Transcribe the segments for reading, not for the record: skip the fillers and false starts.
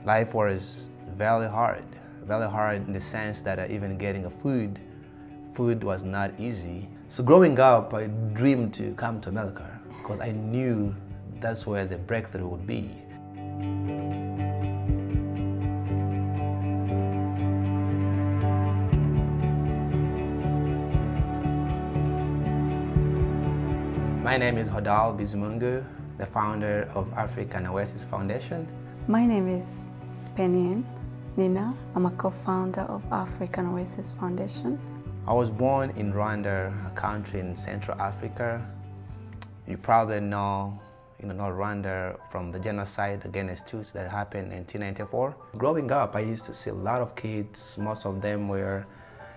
Life was very hard in the sense that even getting a food was not easy. So growing up, I dreamed to come to America because I knew that's where the breakthrough would be. My name is Hodal Bizumungu, the founder of African Oasis Foundation. My name is Penien Nina. I'm a co-founder of African Oasis Foundation. I was born in Rwanda, a country in Central Africa. You probably know, Rwanda from the genocide against Tutsis that happened in 1994. Growing up, I used to see a lot of kids. Most of them were,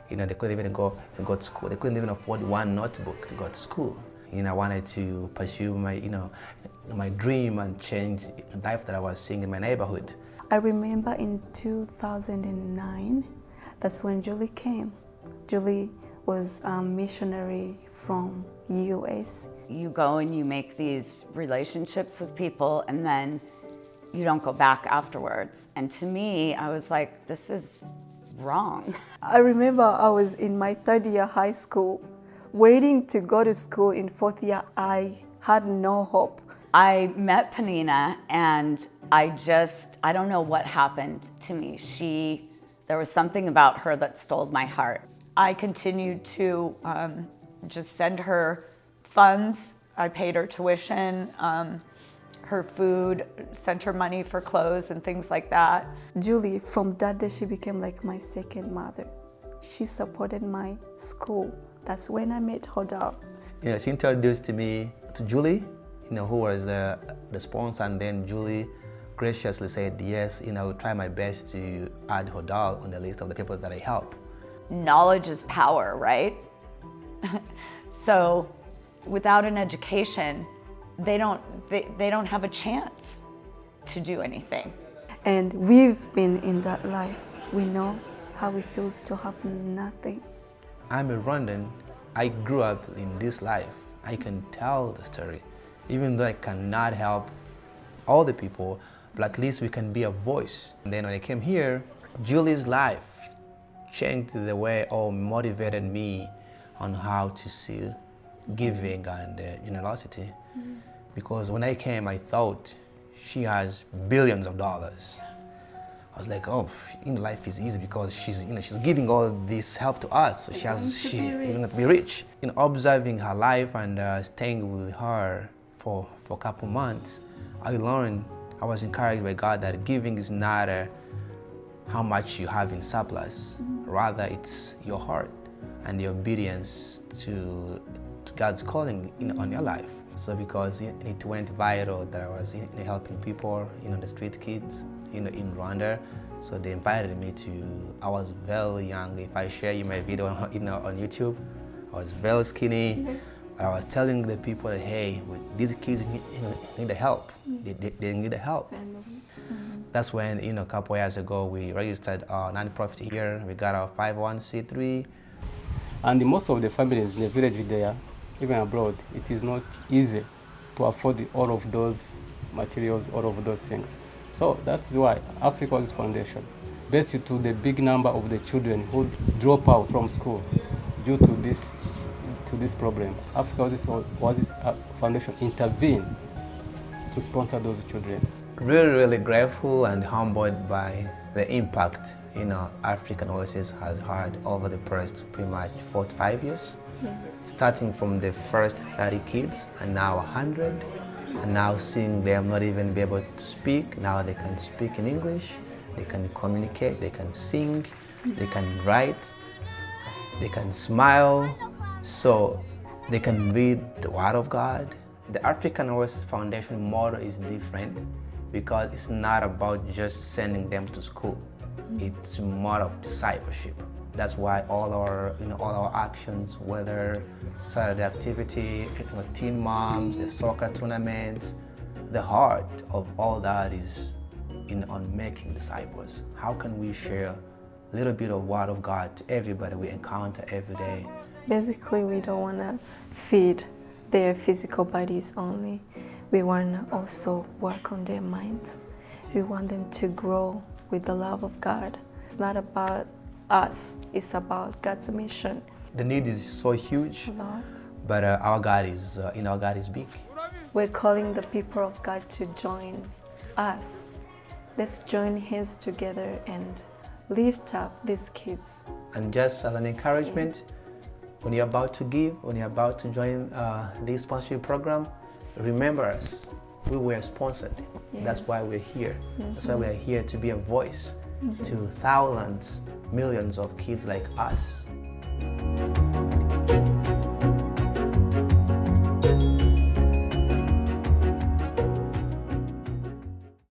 they couldn't even go to school. They couldn't even afford one notebook to go to school. I wanted to pursue my dream and change the life that I was seeing in my neighborhood. I remember in 2009, that's when Julie came. Julie was a missionary from US. You go and you make these relationships with people and then you don't go back afterwards. And to me, I was like, this is wrong. I remember I was in my third year high school, waiting to go to school in fourth year. I had no hope. I met Penina and I don't know what happened to me. There was something about her that stole my heart. I continued to just send her funds. I paid her tuition, her food, sent her money for clothes and things like that. Julie, from that day, she became like my second mother. She supported my school. That's when I met Hodal. She introduced me to Julie, who was the sponsor, and then Julie graciously said, yes, I will try my best to add Hodal on the list of the people that I help. Knowledge is power, right? So without an education, they don't have a chance to do anything. And we've been in that life. We know how it feels to have nothing. I'm a Rwandan. I grew up in this life. I can tell the story. Even though I cannot help all the people, but at least we can be a voice. And then when I came here, Julie's life changed the way or motivated me on how to see giving and generosity. Because when I came, I thought she has billions of dollars. I was like, oh, life is easy because she's giving all this help to us, so she going to be rich. Observing her life and staying with her for a couple months, I was encouraged by God that giving is not how much you have in surplus. Rather, it's your heart and the obedience to God's calling on your life. So because it went viral that I was helping people, the street kids, in Rwanda. So they invited me I was very young. If I share my video on YouTube, I was very skinny. I was telling the people that, hey, these kids need the help. They need the help. That's when, a couple years ago, we registered our nonprofit here. We got our 501c3. And most of the families in the village there, even abroad, it is not easy to afford all of those materials, all of those things. So that's why African Oasis Foundation, based to the big number of the children who drop out from school due to this problem, African Oasis Foundation intervened to sponsor those children. Really, really grateful and humbled by the impact African Oasis has had over the past pretty much 4 to 5 years. Yes. Starting from the first 30 kids and now 100, and now seeing them not even be able to speak. Now they can speak in English, they can communicate, they can sing, they can write, they can smile, so they can read the Word of God. The African Oasis Foundation model is different because it's not about just sending them to school. It's more of discipleship. That's why all our actions, whether Saturday activity, teen moms, the soccer tournaments, the heart of all that is on making disciples. How can we share a little bit of Word of God to everybody we encounter every day? Basically, we don't want to feed their physical bodies only. We want to also work on their minds We want them to grow with the love of God. It's not about us, it's about God's mission. The need is so huge, A lot. but our God is big. We're calling the people of God to join us. Let's join hands together and lift up these kids. And just as an encouragement, when you're about to give, when you're about to join this sponsorship program, remember us. We were sponsored. That's why we're here. That's why we're here to be a voice to thousands, millions of kids like us.